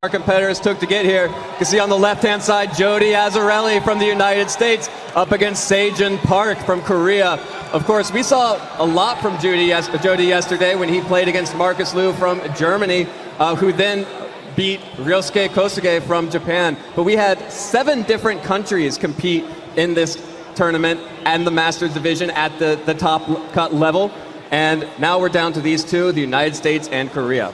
Our competitors took to get here. You can see on the left-hand side, Jeudy Azzarelli from the United States up against Sejin Park from Korea. Of course, we saw a lot from Jeudy yesterday when he played against Marcus Liu from Germany, who then beat Ryosuke Kosuge from Japan. But we had 7 different countries compete in this tournament and the Masters division at the top cut level. And now we're down to these 2, the United States and Korea.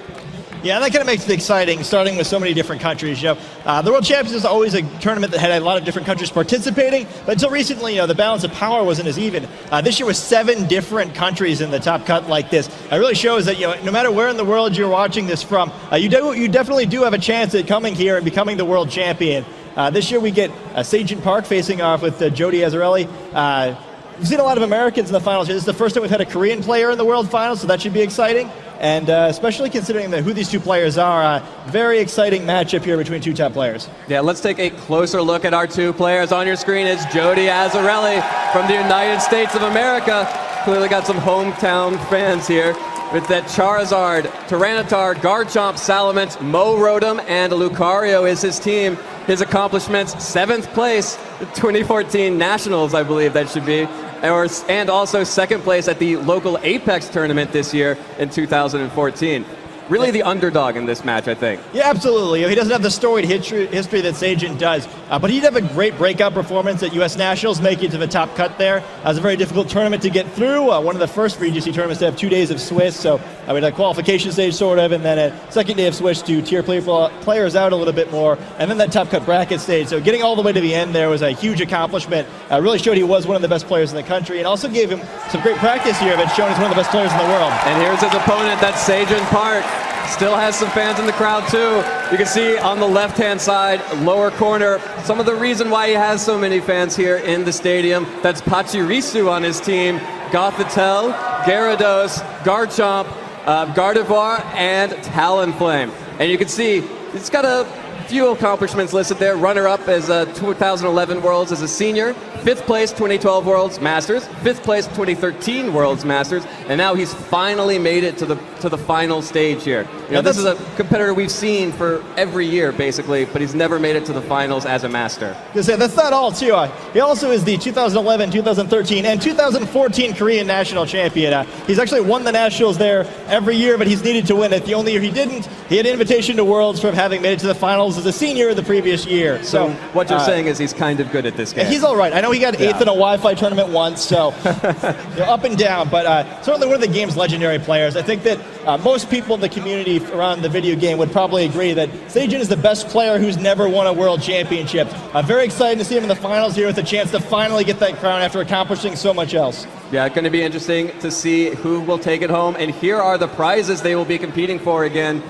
Yeah, that kind of makes it exciting, starting with so many different countries. The World Championships is always a tournament that had a lot of different countries participating, but until recently, the balance of power wasn't as even. This year was 7 different countries in the top cut like this. It really shows that no matter where in the world you're watching this from, you definitely do have a chance at coming here and becoming the world champion. This year we get Sejin Park facing off with Jeudy Azzarelli. We've seen a lot of Americans in the finals here. This is the first time we've had a Korean player in the world finals, so that should be exciting. And especially considering who these 2 players are, very exciting matchup here between 2 top players. Yeah, let's take a closer look at our 2 players. On your screen is Jeudy Azzarelli from the United States of America. Clearly got some hometown fans here with that Charizard, Tyranitar, Garchomp, Salamence, Mo Rotom, and Lucario is his team. His accomplishments, 7th place, the 2014 Nationals, I believe that should be. And also 2nd place at the local Apex tournament this year in 2014. Really the underdog in this match, I think. Yeah, absolutely. He doesn't have the storied history that Sejin does, but he'd have a great breakout performance at US Nationals, make it to the top cut there. It was a very difficult tournament to get through, one of the first VGC tournaments to have 2 days of Swiss, so we had a qualification stage sort of, and then a second day of Swiss to tier players out a little bit more, and then that top cut bracket stage. So getting all the way to the end there was a huge accomplishment. Really showed he was one of the best players in the country, and also gave him some great practice here that's shown he's one of the best players in the world. And here's his opponent, that's Sejin Park. Still has some fans in the crowd too. You can see on the left-hand side, lower corner, some of the reason why he has so many fans here in the stadium. That's Pachirisu on his team, Gothitelle, Gyarados, Garchomp, Gardevoir, and Talonflame. And you can see it's got a few accomplishments listed there. Runner-up as 2011 Worlds as a senior, 5th place 2012 Worlds Masters, 5th place 2013 Worlds Masters, and now he's finally made it to the final stage here. This is a competitor we've seen for every year basically, but he's never made it to the finals as a master. That's not all too. He also is the 2011, 2013, and 2014 Korean national champion. He's actually won the nationals there every year, but he's needed to win it. The only year he didn't, he had an invitation to Worlds from having made it to the finals as a senior the previous year. So what you're saying is he's kind of good at this game. He's all right. I know he got 8th in a Wi-Fi tournament once, so up and down, but certainly one of the game's legendary players. I think that most people in the community around the video game would probably agree that Sejin is the best player who's never won a world championship. Very excited to see him in the finals here with a chance to finally get that crown after accomplishing so much else. Yeah, going to be interesting to see who will take it home, and here are the prizes they will be competing for again.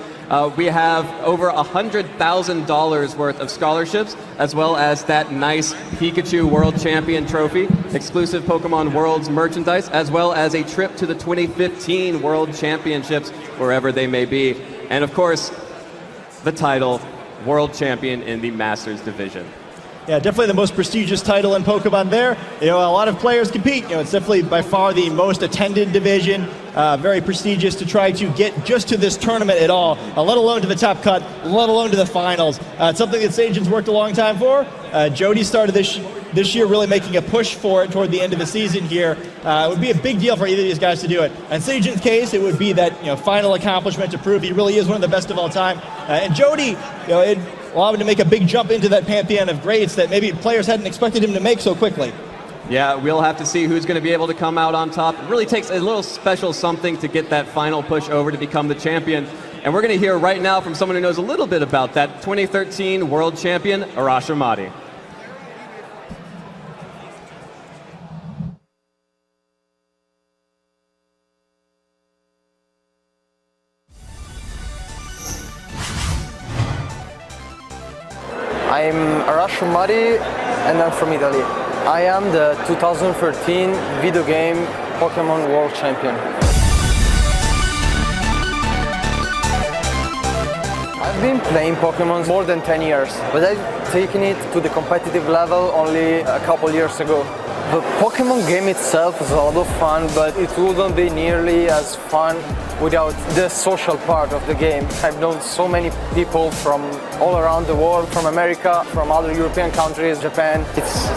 We have over $100,000 worth of scholarships, as well as that nice Pikachu World Champion trophy, exclusive Pokemon Worlds merchandise, as well as a trip to the 2015 World Championships, wherever they may be. And of course, the title, World Champion in the Masters division. Yeah, definitely the most prestigious title in Pokemon there. A lot of players compete. It's definitely by far the most attended division. Very prestigious to try to get just to this tournament at all, let alone to the top cut, let alone to the finals. It's something that Sejin's worked a long time for. Jeudy started this year really making a push for it toward the end of the season here. It would be a big deal for either of these guys to do it. In Sejin's case, it would be that final accomplishment to prove he really is one of the best of all time. And Jeudy, it allowed him to make a big jump into that pantheon of greats that maybe players hadn't expected him to make so quickly. Yeah, we'll have to see who's going to be able to come out on top. It really takes a little special something to get that final push over to become the champion. And we're going to hear right now from someone who knows a little bit about that, 2013 World Champion, Arash Ahmadi. I'm Arash Ahmadi and I'm from Italy. I am the 2013 video game Pokemon World Champion. I've been playing Pokemon more than 10 years, but I've taken it to the competitive level only a couple years ago. The Pokemon game itself is a lot of fun, but it wouldn't be nearly as fun without the social part of the game. I've known so many people from all around the world, from America, from other European countries, Japan. It's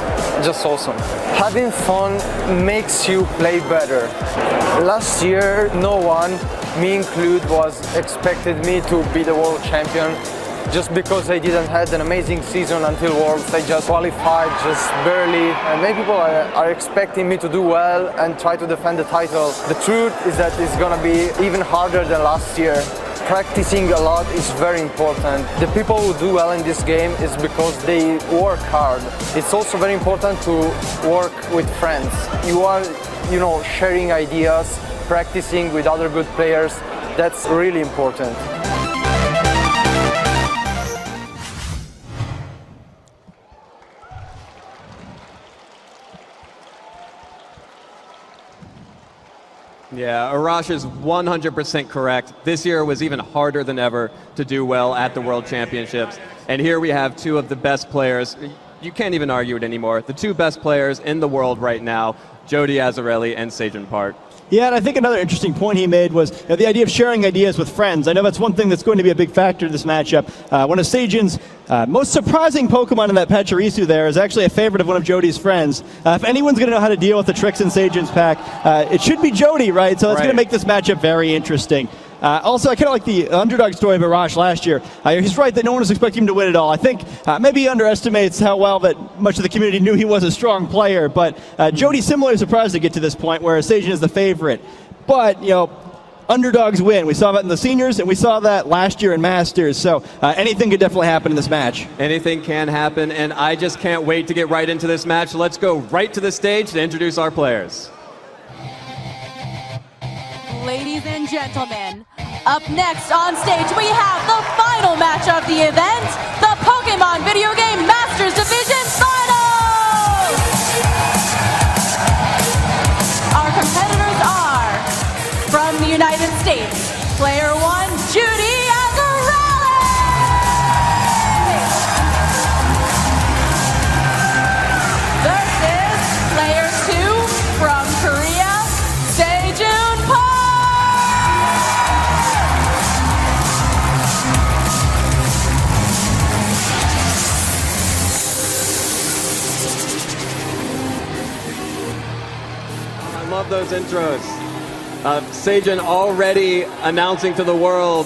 just awesome. Having fun makes you play better. Last year, no one, me included, was expected me to be the world champion. Just because I didn't have an amazing season until Worlds, I just qualified just barely. And many people are expecting me to do well and try to defend the title. The truth is that it's gonna be even harder than last year. Practicing a lot is very important. The people who do well in this game is because they work hard. It's also very important to work with friends. You are, sharing ideas, practicing with other good players. That's really important. Yeah, Arash is 100% correct. This year was even harder than ever to do well at the World Championships. And here we have two of the best players. You can't even argue it anymore. The two best players in the world right now, Jeudy Azzarelli and Sejun Park. Yeah, and I think another interesting point he made was the idea of sharing ideas with friends. I know that's one thing that's going to be a big factor in this matchup. One of Sejun's most surprising Pokemon in that Pachirisu there is actually a favorite of one of Jody's friends. If anyone's going to know how to deal with the tricks in Sejun's pack, it should be Jeudy, right? So that's going to make this matchup very interesting. Also, I kind of like the underdog story of Arash last year. He's right that no one was expecting him to win it all. I think maybe he underestimates how well that much of the community knew he was a strong player, but Jeudy's similarly surprised to get to this point where Sejun is the favorite. But, underdogs win. We saw that in the seniors, and we saw that last year in Masters, so anything could definitely happen in this match. Anything can happen, and I just can't wait to get right into this match. Let's go right to the stage to introduce our players. Ladies and gentlemen, up next on stage we have the final match of the event, the Pokemon Video Game Masters Division Finals! Our competitors are, from the United States, player 1, Jeudy Azzarelli! Versus player 2, from Korea, Sejun Park! Love those intros. Sejun already announcing to the world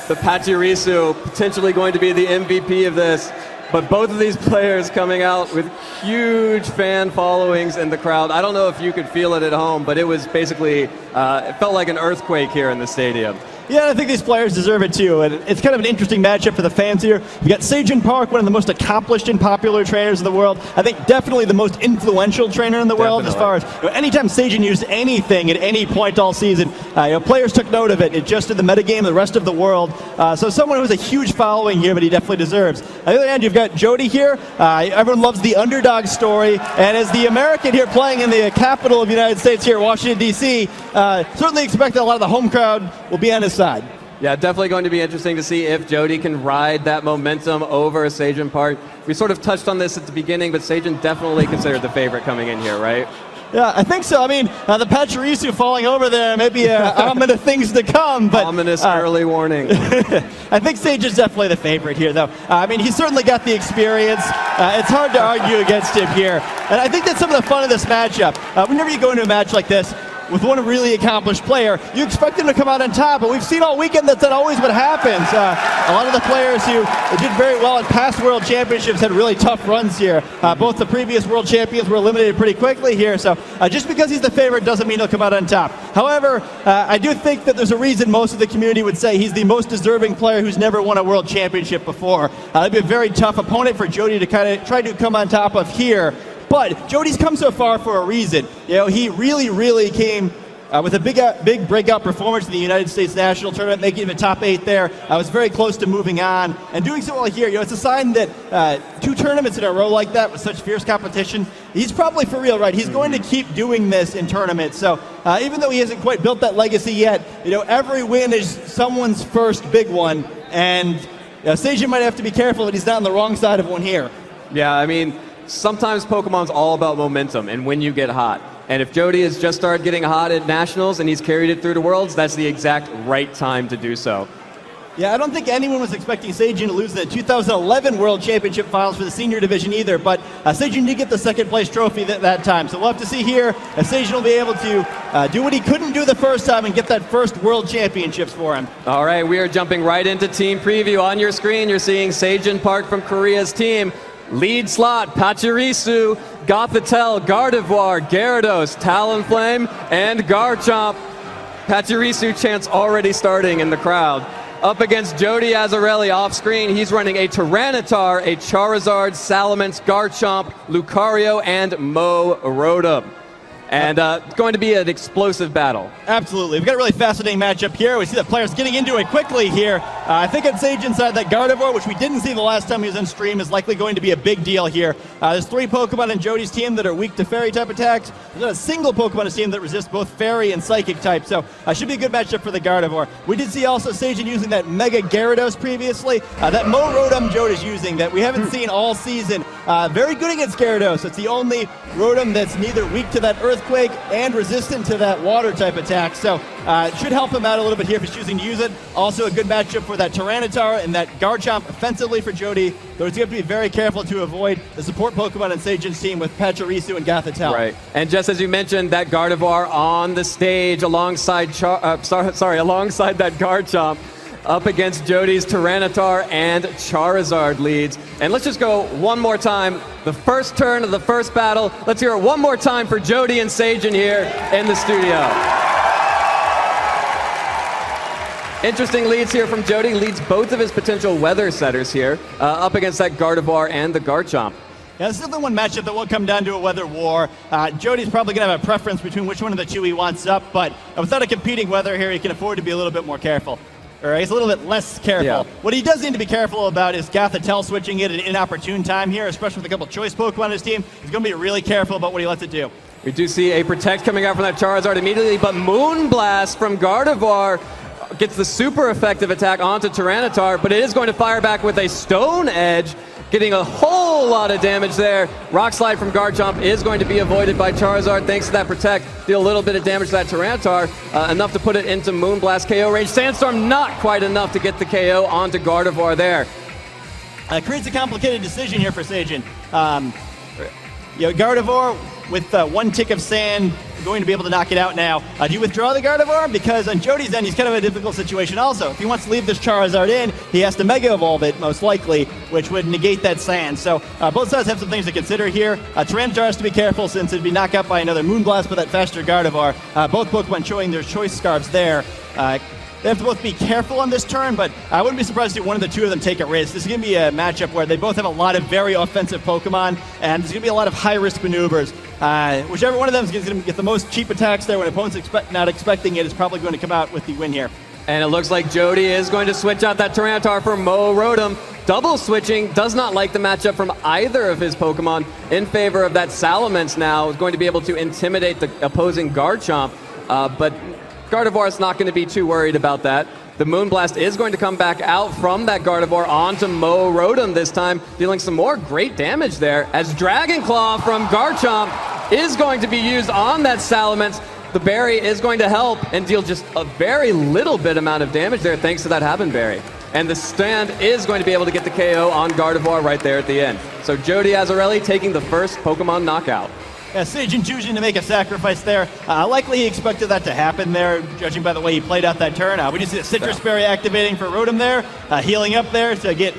the Pachirisu potentially going to be the MVP of this, but both of these players coming out with huge fan followings in the crowd. I don't know if you could feel it at home, but it was basically, it felt like an earthquake here in the stadium. Yeah, I think these players deserve it too, and it's kind of an interesting matchup for the fans here. We've got Sejun Park, one of the most accomplished and popular trainers in the world. I think definitely the most influential trainer in the world as far as anytime Sejun used anything at any point all season, players took note of it. It adjusted the metagame of the rest of the world. So someone who has a huge following here, but he definitely deserves. On the other hand, you've got Jeudy here. Everyone loves the underdog story, and as the American here playing in the capital of the United States here, Washington, D.C., certainly expect that a lot of the home crowd will be on his side. Yeah, definitely going to be interesting to see if Jeudy can ride that momentum over Sejun Park. We sort of touched on this at the beginning, but Sejun definitely considered the favorite coming in here, right? Yeah, I think so. I mean, the Pachirisu falling over there, maybe ominous things to come. But ominous early warning. I think Sejun's definitely the favorite here, though. I mean, he's certainly got the experience. It's hard to argue against him here. And I think that's some of the fun of this matchup. Whenever you go into a match like this, with one really accomplished player, you expect them to come out on top, but we've seen all weekend that's not always what happens. A lot of the players who did very well in past World Championships had really tough runs here. Both the previous World Champions were eliminated pretty quickly here, so just because he's the favorite doesn't mean he'll come out on top. However, I do think that there's a reason most of the community would say he's the most deserving player who's never won a World Championship before. That'd be a very tough opponent for Jeudy to kind of try to come on top of here. But Jody's come so far for a reason. He really came with a big breakout performance in the United States National Tournament, making the top 8 there. I was very close to moving on and doing so well here. It's a sign that 2 tournaments in a row like that with such fierce competition, he's probably for real, right? He's going to keep doing this in tournaments. So even though he hasn't quite built that legacy yet, every win is someone's first big one. And Sejun might have to be careful that he's not on the wrong side of one here. Yeah, I mean, sometimes Pokemon's all about momentum and when you get hot. And if Jeudy has just started getting hot at Nationals and he's carried it through to Worlds, that's the exact right time to do so. Yeah, I don't think anyone was expecting Seijun to lose the 2011 World Championship Finals for the senior division either, but Seijun did get the second place trophy that time. So we'll have to see here if Seijun will be able to do what he couldn't do the first time and get that first World Championships for him. All right, we are jumping right into team preview. On your screen, you're seeing Seijun Park from Korea's team. Lead slot, Pachirisu, Gothitelle, Gardevoir, Gyarados, Talonflame, and Garchomp. Pachirisu chants already starting in the crowd. Up against Jeudy Azzarelli off screen, he's running a Tyranitar, a Charizard, Salamence, Garchomp, Lucario, and Mo Rotom. And it's going to be an explosive battle. Absolutely. We've got a really fascinating matchup here. We see the players getting into it quickly here. I think on Seijun's side, that Gardevoir, which we didn't see the last time he was on stream, is likely going to be a big deal here. There's 3 Pokemon in Jody's team that are weak to Fairy type attacks. There's not a single Pokemon in his team that resists both Fairy and Psychic type, so should be a good matchup for the Gardevoir. We did see also Seijun using that Mega Gyarados previously. That Mo Rotom Jody's using that we haven't seen all season. Very good against Gyarados. It's the only Rotom that's neither weak to that Earthquake and resistant to that water type attack. So it should help him out a little bit here if he's choosing to use it. Also a good matchup for that Tyranitar and that Garchomp offensively for Jeudy, though he's going to have to be very careful to avoid the support Pokemon in Seijun's team with Pachirisu and Gothitelle. Right. And just as you mentioned, that Gardevoir on the stage alongside alongside that Garchomp, up against Jody's Tyranitar and Charizard leads. And let's just go one more time. The first turn of the first battle. Let's hear it one more time for Jeudy and Seijun here in the studio. Interesting leads here from Jeudy. Leads both of his potential weather setters here up against that Gardevoir and the Garchomp. Yeah, this is the one matchup that will come down to a weather war. Jody's probably going to have a preference between which one of the two he wants up, but without a competing weather here, he can afford to be a little bit more careful. Or he's a little bit less careful. Yeah. What he does need to be careful about is Gothitelle switching it at an inopportune time here, especially with a couple choice Pokemon on his team. He's going to be really careful about what he lets it do. We do see a Protect coming out from that Charizard immediately, but Moonblast from Gardevoir gets the super effective attack onto Tyranitar, but it is going to fire back with a Stone Edge, getting a whole lot of damage there. Rock Slide from Garchomp is going to be avoided by Charizard thanks to that Protect. Deal a little bit of damage to that Tyranitar, enough to put it into Moonblast KO range. Sandstorm not quite enough to get the KO onto Gardevoir there. Creates a complicated decision here for Seijun. Gardevoir with 1 tick of sand, going to be able to knock it out now. Do you withdraw the Gardevoir? Because on Jody's end, he's kind of in a difficult situation also. If he wants to leave this Charizard in, he has to Mega Evolve it, most likely, which would negate that sand. So both sides have some things to consider here. Tyranitar has to be careful since it'd be knocked out by another Moonblast with that faster Gardevoir. Both Pokemon showing their choice scarves there. They have to both be careful on this turn, but I wouldn't be surprised to see one of the two of them take a risk. This is going to be a matchup where they both have a lot of very offensive Pokemon, and there's going to be a lot of high-risk maneuvers. Whichever one of them is going to get the most cheap attacks there when opponents not expecting it is probably going to come out with the win here. And it looks like Jeudy is going to switch out that Tyranitar for Mo Rotom. Double switching, does not like the matchup from either of his Pokemon in favor of that Salamence now. Is going to be able to intimidate the opposing Garchomp, but Gardevoir is not going to be too worried about that. The Moonblast is going to come back out from that Gardevoir onto Mo Rotom this time, dealing some more great damage there, as Dragon Claw from Garchomp is going to be used on that Salamence. The berry is going to help and deal just a very little bit amount of damage there thanks to that Happen Berry. And the stand is going to be able to get the KO on Gardevoir right there at the end. So Jeudy Azzarelli taking the first Pokemon knockout. Yeah, Seijun choosing to make a sacrifice there. Likely he expected that to happen there, judging by the way he played out that turn. We just see the Citrus Berry activating for Rotom there, healing up there to get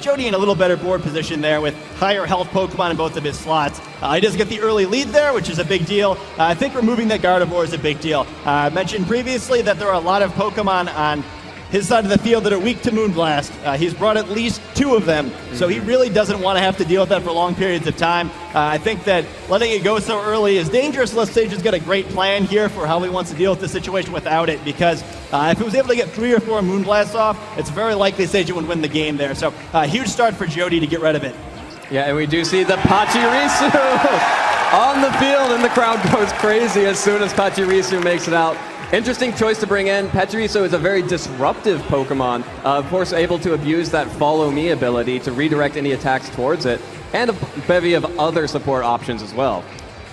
Jeudy in a little better board position there with higher health Pokemon in both of his slots. He does get the early lead there, which is a big deal. I think removing that Gardevoir is a big deal. I mentioned previously that there are a lot of Pokemon on his side of the field that are weak to Moonblast. He's brought at least 2 of them, so he really doesn't want to have to deal with that for long periods of time. I think that letting it go so early is dangerous unless Seijun's got a great plan here for how he wants to deal with the situation without it, because if he was able to get 3 or 4 Moonblasts off, it's very likely Seijun would win the game there. So huge start for Jeudy to get rid of it. Yeah, and we do see the Pachirisu on the field, and the crowd goes crazy as soon as Pachirisu makes it out. Interesting choice to bring in. Pachirisu is a very disruptive Pokemon, of course able to abuse that Follow Me ability to redirect any attacks towards it. and a bevy of other support options as well.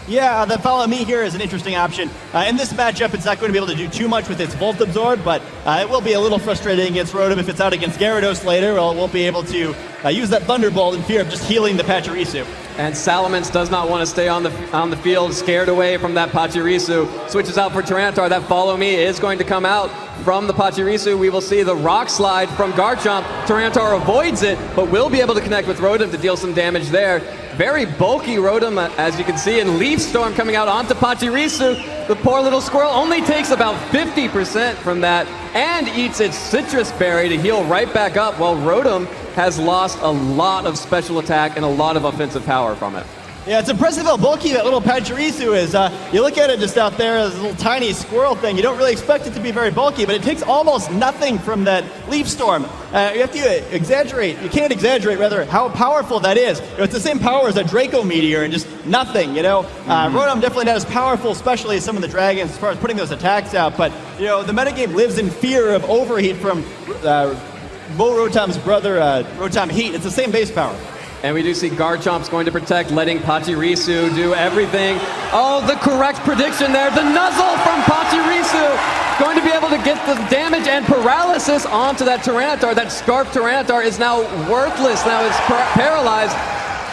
Yeah, the follow me here is an interesting option. In this matchup, it's not going to be able to do too much with its Volt Absorb, but it will be a little frustrating against Rotom if it's out against Gyarados later. Well, it won't be able to use that Thunderbolt in fear of just healing the Pachirisu. And Salamence does not want to stay on the field, scared away from that Pachirisu. Switches out for Tyranitar. That follow me is going to come out from the Pachirisu. We will see the Rock Slide from Garchomp. Tyranitar avoids it, but will be able to connect with Rotom to deal some damage there. Very bulky Rotom, as you can see, and Leaf Storm coming out onto Pachirisu. The poor little squirrel only takes about 50% from that and eats its Citrus Berry to heal right back up, while Rotom has lost a lot of special attack and a lot of offensive power from it. Yeah, it's impressive how bulky that little Pachirisu is. You look at it just out there as a little tiny squirrel thing. You don't really expect it to be very bulky, but it takes almost nothing from that Leaf Storm. You have to exaggerate. You can't exaggerate, rather, how powerful that is. It's the same power as a Draco Meteor and just nothing, Rotom definitely not as powerful, especially as some of the dragons, as far as putting those attacks out. But, the metagame lives in fear of overheat from Rotom's brother, Rotom Heat. It's the same base power. And we do see Garchomp's going to protect, letting Pachirisu do everything. Oh, the correct prediction there. The Nuzzle from Pachirisu going to be able to get the damage and paralysis onto that Tyranitar. That Scarf Tyranitar is now worthless. Now it's paralyzed.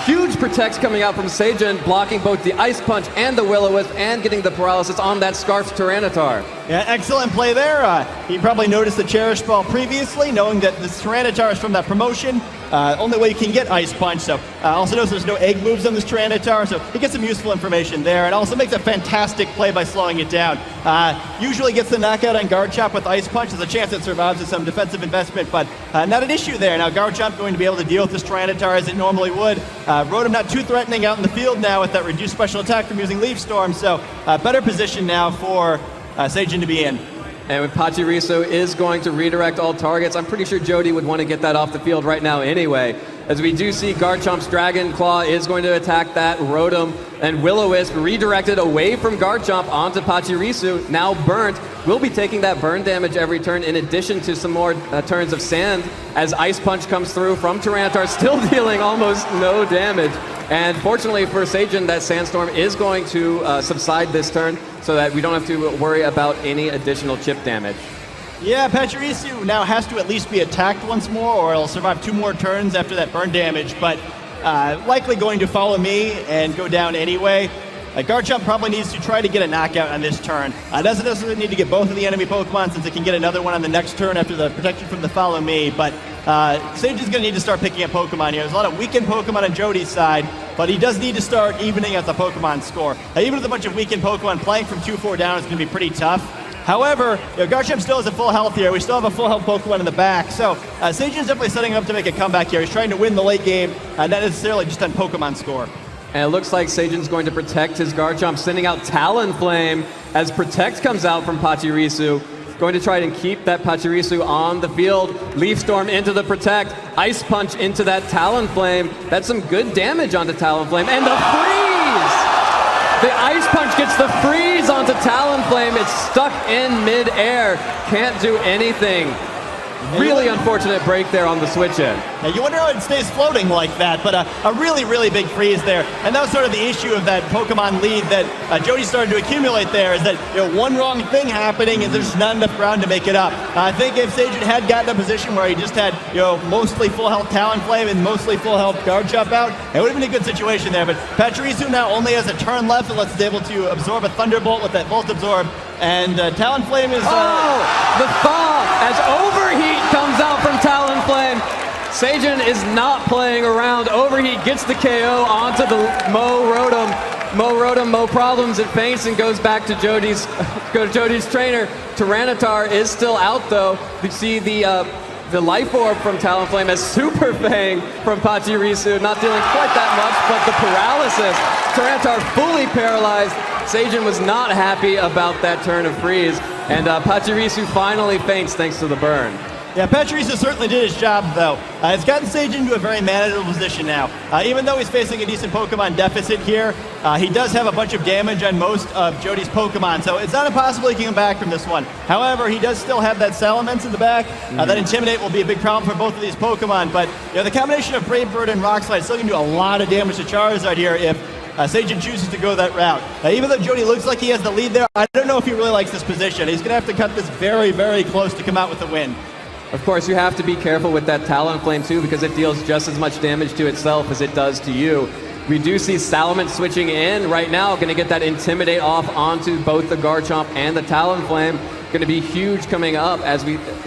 Huge protects coming out from Seijun, blocking both the Ice Punch and the Will-O-Wisp and getting the paralysis on that Scarf Tyranitar. Yeah, excellent play there. He probably noticed the Cherish Ball previously, knowing that this Tyranitar is from that promotion. Only way you can get Ice Punch, so also knows there's no egg moves on this Tyranitar, so he gets some useful information there, and also makes a fantastic play by slowing it down. Usually gets the knockout on Garchomp with Ice Punch. There's a chance it survives with some defensive investment, but not an issue there. Now Garchomp going to be able to deal with this Tyranitar as it normally would. Rotom not too threatening out in the field now with that reduced special attack from using Leaf Storm, so better position now for Seijun to be in. And when Pachirisu is going to redirect all targets, I'm pretty sure Jeudy would want to get that off the field right now anyway. As we do see Garchomp's Dragon Claw is going to attack that Rotom, and Will-O-Wisp redirected away from Garchomp onto Pachirisu, now burnt. Will be taking that burn damage every turn in addition to some more turns of sand as Ice Punch comes through from Tyranitar, still dealing almost no damage. And fortunately for Seijun, that Sandstorm is going to subside this turn so that we don't have to worry about any additional chip damage. Yeah, Pachirisu now has to at least be attacked once more, or it'll survive 2 more turns after that burn damage, but likely going to follow me and go down anyway. Garchomp probably needs to try to get a knockout on this turn. Doesn't necessarily need to get both of the enemy Pokemon, since it can get another one on the next turn after the protection from the follow me, but Seijun's going to need to start picking up Pokemon here. There's a lot of weakened Pokemon on Jeudy's side, but he does need to start evening out the Pokemon score. Even with a bunch of weakened Pokemon, playing from 2-4 down is going to be pretty tough. However, Garchomp still has a full health here. We still have a full health Pokemon in the back. So Seijun's definitely setting up to make a comeback here. He's trying to win the late game, not necessarily just on Pokemon score. And it looks like Seijun's going to protect his Garchomp, sending out Talonflame as Protect comes out from Pachirisu. Going to try and keep that Pachirisu on the field. Leaf Storm into the Protect. Ice Punch into that Talonflame. That's some good damage onto Talonflame. And the freeze! The Ice Punch gets the freeze onto Talonflame. It's stuck in mid-air. Can't do anything. Really unfortunate break there on the switch-in. Now you wonder how it stays floating like that, but a really, really big freeze there. And that was sort of the issue of that Pokemon lead that Jeudy started to accumulate there, is that one wrong thing happening and there's not enough ground to make it up. I think if Seijun had gotten a position where he just had mostly full health Talonflame and mostly full health Garchomp out, it would have been a good situation there. But Pachirisu now only has a turn left, unless it's able to absorb a Thunderbolt with that Volt Absorb. And Talonflame is... the thaw as Overheat comes out from Talonflame. Seijun is not playing around. Overheat gets the KO onto the Mo problems. It faints and goes back to Jeudy's trainer. Tyranitar is still out though. You see the Life Orb from Talonflame as Super Fang from Pachirisu, not dealing quite that much, but the paralysis. Tyranitar fully paralyzed. Seijun was not happy about that turn of freeze, and Pachirisu finally faints thanks to the burn. Yeah, Patrice certainly did his job, though. It's gotten Sage into a very manageable position now. Even though he's facing a decent Pokemon deficit here, he does have a bunch of damage on most of Jeudy's Pokemon, so it's not impossible he can come back from this one. However, he does still have that Salamence in the back. That Intimidate will be a big problem for both of these Pokemon, but the combination of Brave Bird and Rock Slide is still going to do a lot of damage to Charizard here if Sagen chooses to go that route. Even though Jeudy looks like he has the lead there, I don't know if he really likes this position. He's going to have to cut this very, very close to come out with a win. Of course, you have to be careful with that Talonflame too, because it deals just as much damage to itself as it does to you. We do see Salamence switching in right now, going to get that Intimidate off onto both the Garchomp and the Talonflame. Going to be huge coming up as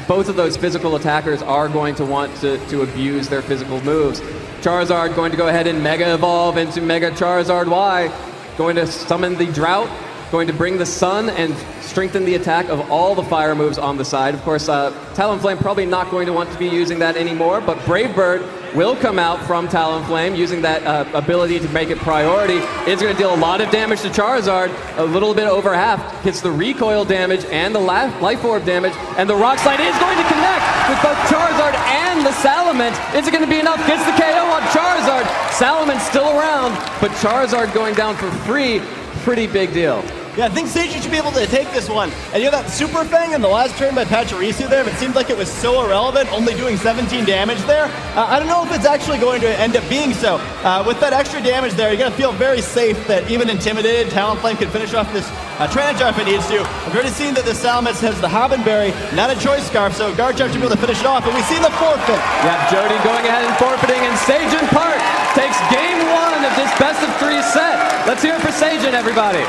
both of those physical attackers are going to want to abuse their physical moves. Charizard going to go ahead and Mega Evolve into Mega Charizard Y, going to summon the Drought, going to bring the Sun and strengthen the attack of all the fire moves on the side. Of course, Talonflame probably not going to want to be using that anymore, but Brave Bird will come out from Talonflame using that ability to make it priority. It's going to deal a lot of damage to Charizard, a little bit over half. Hits the recoil damage and the life orb damage, and the Rock Slide is going to connect with both Charizard and the Salamence. Is it going to be enough? Gets the KO on Charizard. Salamence still around, but Charizard going down for free. Pretty big deal. Yeah, I think Sagen should be able to take this one. And that Super Fang in the last turn by Pachirisu there, it seemed like it was so irrelevant, only doing 17 damage there. I don't know if it's actually going to end up being so. With that extra damage there, you're going to feel very safe that even intimidated, Talonflame can finish off this Tranachar if it needs to. We've already seen that the Salamence has the Hobbenberry, not a Choice Scarf, so Garchomp should be able to finish it off, and we see the forfeit. Yeah, Jeudy going ahead and forfeiting, and Sagen Park takes game 1 of this best-of-3 set. Let's hear it for Sagen, everybody.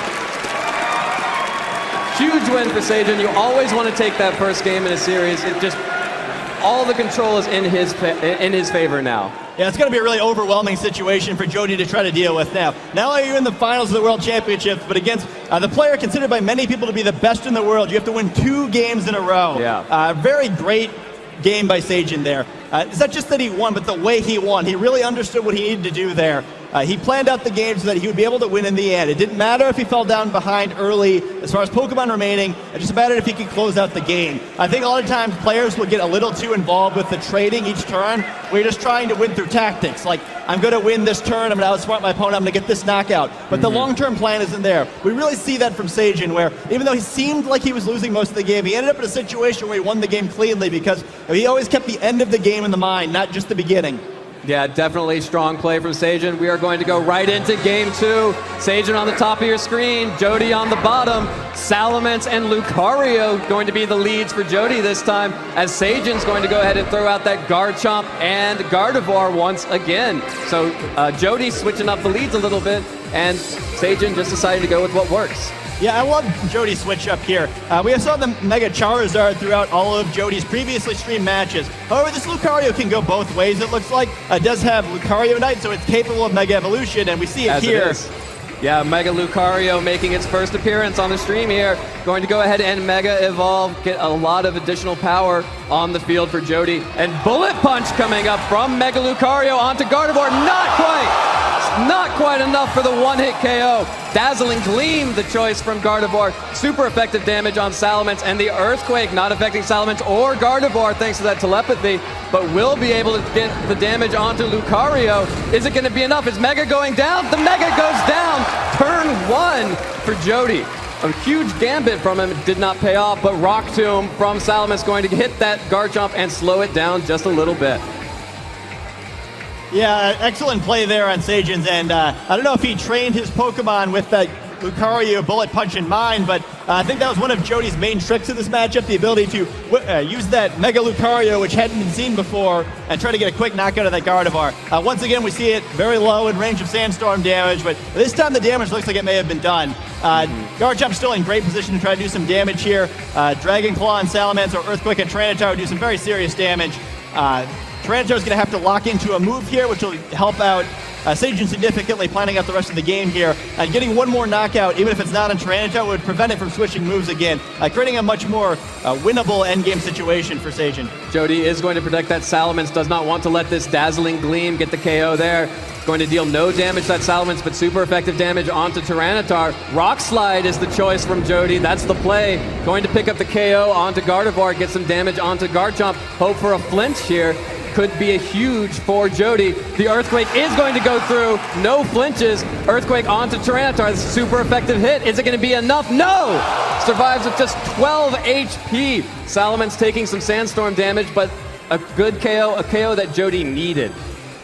Huge win for Sagen. You always want to take that first game in a series. It just, all the control is in his favor now. Yeah, it's going to be a really overwhelming situation for Jeudy to try to deal with now. Not only are you in the finals of the World Championships, but against the player considered by many people to be the best in the world, you have to win 2 games in a row. Yeah. Very great game by Sagen there. It's not just that he won, but the way he won. He really understood what he needed to do there. He planned out the game so that he would be able to win in the end. It didn't matter if he fell down behind early as far as Pokemon remaining. It just mattered if he could close out the game. I think a lot of times players will get a little too involved with the trading each turn, where you're just trying to win through tactics. Like, I'm going to win this turn, I'm going to outsmart my opponent, I'm going to get this knockout. But the long-term plan isn't there. We really see that from Sagen, where even though he seemed like he was losing most of the game, he ended up in a situation where he won the game cleanly because he always kept the end of the game in the mind, not just the beginning. Yeah, definitely strong play from Sagen. We are going to go right into game 2. Sagen on the top of your screen, Jeudy on the bottom. Salamence and Lucario going to be the leads for Jeudy this time, as Sagen's going to go ahead and throw out that Garchomp and Gardevoir once again. So Jeudy switching up the leads a little bit, and Sagen just decided to go with what works. Yeah, I love Jeudy's switch up here. We saw the Mega Charizard throughout all of Jody's previously streamed matches. However, this Lucario can go both ways, it looks like. It does have Lucario Knight, so it's capable of Mega Evolution, and we see it here. Yeah, Mega Lucario making its first appearance on the stream here. Going to go ahead and Mega Evolve, get a lot of additional power on the field for Jeudy. And Bullet Punch coming up from Mega Lucario onto Gardevoir. Not quite enough for the one-hit KO. Dazzling Gleam, the choice from Gardevoir. Super effective damage on Salamence, and the Earthquake not affecting Salamence or Gardevoir thanks to that telepathy, but will be able to get the damage onto Lucario. Is it going to be enough? Is Mega going down? The Mega goes down. Turn 1 for Jeudy. A huge gambit from him, did not pay off, but Rock Tomb from Salamence going to hit that Garchomp and slow it down just a little bit. Yeah, excellent play there on Sagen's end. I don't know if he trained his Pokemon with that Lucario Bullet Punch in mind, but I think that was one of Jody's main tricks in this matchup, the ability to use that Mega Lucario, which hadn't been seen before, and try to get a quick knockout of that Gardevoir. Once again, we see it very low in range of Sandstorm damage, but this time the damage looks like it may have been done. Garchomp's still in great position to try to do some damage here. Dragon Claw and Salamence or Earthquake and Tranachar would do some very serious damage. Tranachar is going to have to lock into a move here, which will help out Sagen significantly, planning out the rest of the game here. Getting one more knockout, even if it's not on Tranachar, would prevent it from switching moves again, creating a much more winnable endgame situation for Sagen. Jeudy is going to protect that Salamence, does not want to let this Dazzling Gleam get the KO there. going to deal no damage to that Salamence, but super effective damage onto Tyranitar. Rock Slide is the choice from Jeudy. That's the play. Going to pick up the KO onto Gardevoir, get some damage onto Garchomp. Hope for a flinch here. Could be a huge for Jeudy. The Earthquake is going to go through. No flinches. Earthquake onto Tyranitar. This is a super effective hit. Is it going to be enough? No! Survives with just 12 HP. Salamence taking some Sandstorm damage, but a good KO, a KO that Jeudy needed.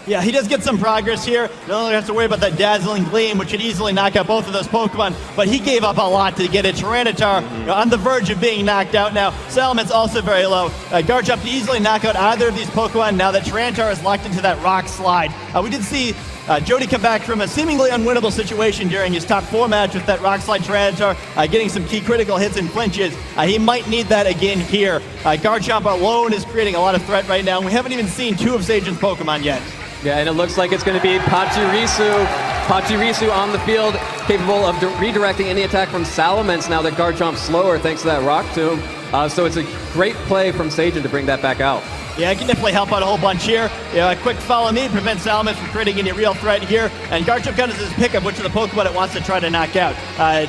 Yeah, he does get some progress here. No longer has to worry about that Dazzling Gleam, which could easily knock out both of those Pokemon, but he gave up a lot to get it. Tyranitar on the verge of being knocked out now. Salamence also very low. Garchomp to easily knock out either of these Pokemon now that Tyranitar is locked into that Rock Slide. We did see Jeudy come back from a seemingly unwinnable situation during his top 4 match with that Rock Slide Tyranitar, getting some key critical hits and flinches. He might need that again here. Garchomp alone is creating a lot of threat right now, and we haven't even seen 2 of Sajan's Pokemon yet. Yeah, and it looks like it's going to be Pachirisu. Pachirisu on the field, capable of redirecting any attack from Salamence now that Garchomp's slower thanks to that Rock Tomb. So it's a great play from Sajan to bring that back out. Yeah, it can definitely help out a whole bunch here. A quick follow me prevents Salamence from creating any real threat here. And Garchomp comes as his pickup, which of the Pokemon it wants to try to knock out.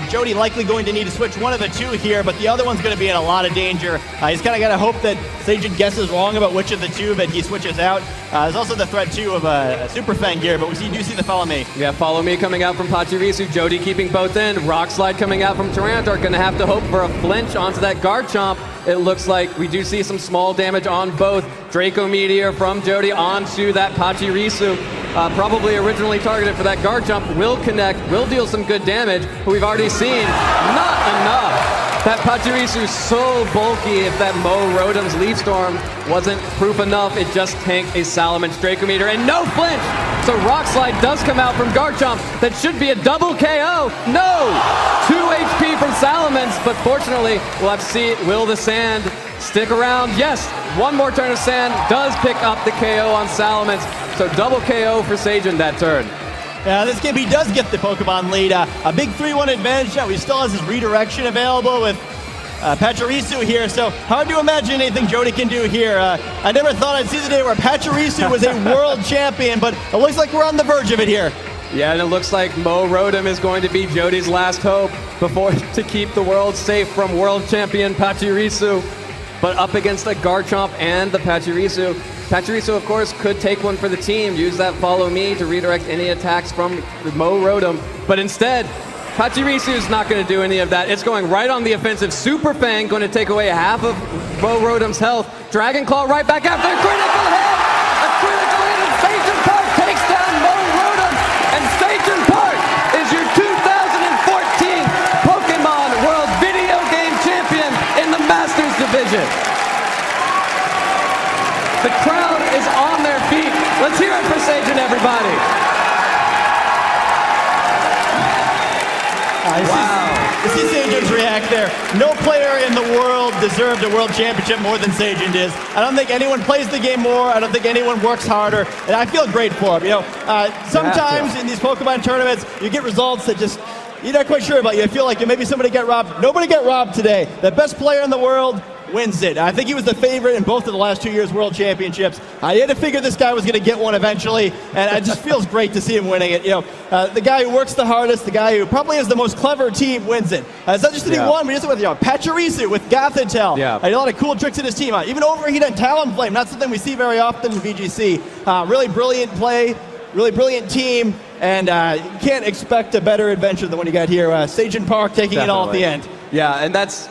Jeudy likely going to need to switch one of the 2 here, but the other one's going to be in a lot of danger. He's kind of got to hope that Sajan guesses wrong about which of the 2 that he switches out. There's also the threat, too, of a Super Fang here, but we do see the follow me. Yeah, follow me coming out from Pachirisu. Jeudy keeping both in. Rock Slide coming out from Tyranitar. Going to have to hope for a flinch onto that Garchomp. It looks like we do see some small damage on both. Draco Meteor from Jeudy onto that Pachirisu. Probably originally targeted for that Garchomp. Will connect, will deal some good damage, but we've already seen not enough. That Pachirisu so bulky, if that Mo Rotom's Leaf Storm wasn't proof enough, it just tanked a Salamence Draco Meteor and no flinch! So Rock Slide does come out from Garchomp. That should be a double KO. No! 2 HP from Salamence, but fortunately, we'll have to see, will the Sand stick around? Yes, one more turn of Sand does pick up the KO on Salamence. So double KO for Sajan that turn. This game, he does get the Pokemon lead. A big 3-1 advantage now. He still has his redirection available with Pachirisu here, so hard to imagine anything Jeudy can do here. I never thought I'd see the day where Pachirisu was a world champion, but it looks like we're on the verge of it here. Yeah, and it looks like Mo Rotom is going to be Jody's last hope to keep the world safe from world champion Pachirisu. But up against the Garchomp and the Pachirisu. Pachirisu, of course, could take one for the team, use that follow me to redirect any attacks from Mo Rotom. But instead, Pachirisu is not going to do any of that. It's going right on the offensive. Super Fang going to take away half of Mo Rotom's health. Dragon Claw right back after a critical hit! A critical hit and Sajan Park takes down Mo Rotom! And Sajan Park is your 2014 Pokémon World Video Game Champion in the Masters Division. The crowd is on their feet. Let's hear it for Sajan, everybody. You see Sajan's react there. No player in the world deserved a world championship more than Sajan does. I don't think anyone plays the game more. I don't think anyone works harder. And I feel great for him. Sometimes in these Pokemon tournaments, you get results that just you're not quite sure about. You feel like maybe somebody got robbed. Nobody got robbed today. The best player in the world wins it. I think he was the favorite in both of the last 2 years' world championships. I had to figure this guy was going to get one eventually, and it just feels great to see him winning it. The guy who works the hardest, the guy who probably has the most clever team wins it. It's not just that he won, but he does it with Pachirisu, with Gothitelle. Yeah. A lot of cool tricks in his team. Even overheat on Talonflame, not something we see very often in VGC. Really brilliant play, really brilliant team, and you can't expect a better adventure than what you got here. Sajan Park taking it all at the end. Yeah, and that's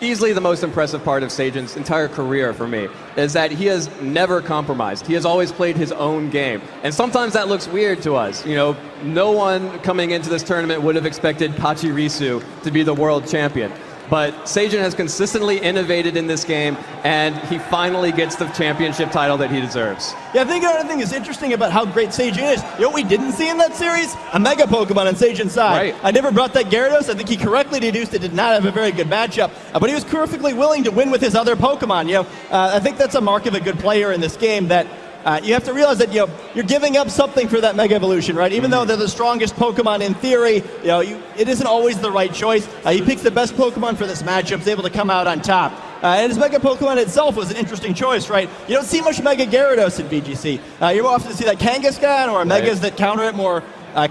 easily the most impressive part of Sajan's entire career for me, is that he has never compromised. He has always played his own game. And sometimes that looks weird to us. No one coming into this tournament would have expected Pachirisu to be the world champion. But Sajan has consistently innovated in this game, and he finally gets the championship title that he deserves. Yeah, I think another thing is interesting about how great Sajan is. You know what we didn't see in that series? A Mega Pokemon on Sajan's side. Right. I never brought that Gyarados. I think he correctly deduced it did not have a very good matchup, but he was perfectly willing to win with his other Pokemon. I think that's a mark of a good player in this game, that you have to realize that you're giving up something for that Mega Evolution, right? Even though they're the strongest Pokemon in theory, it isn't always the right choice. He picks the best Pokemon for this matchup, is able to come out on top. And his Mega Pokemon itself was an interesting choice, right? You don't see much Mega Gyarados in VGC. You often see that Kangaskhan or Megas that counter it more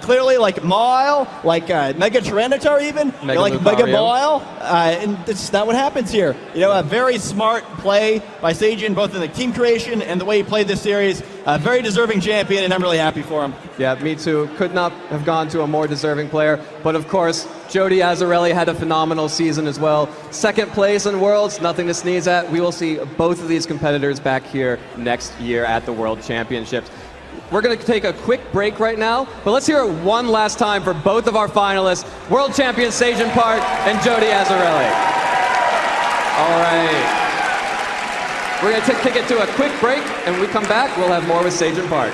clearly, like Mawile, like Mega Tyranitar even, like Mega Mawile, and this is not what happens here. A very smart play by Seijun, both in the team creation and the way he played this series. A very deserving champion, and I'm really happy for him. Yeah, me too. Could not have gone to a more deserving player. But of course, Jeudy Azzarelli had a phenomenal season as well. Second place in Worlds, nothing to sneeze at. We will see both of these competitors back here next year at the World Championships. We're going to take a quick break right now, but let's hear it one last time for both of our finalists, World Champion Seijun Park and Jeudy Azzarelli. All right. We're going to kick it to a quick break, and when we come back, we'll have more with Seijun Park.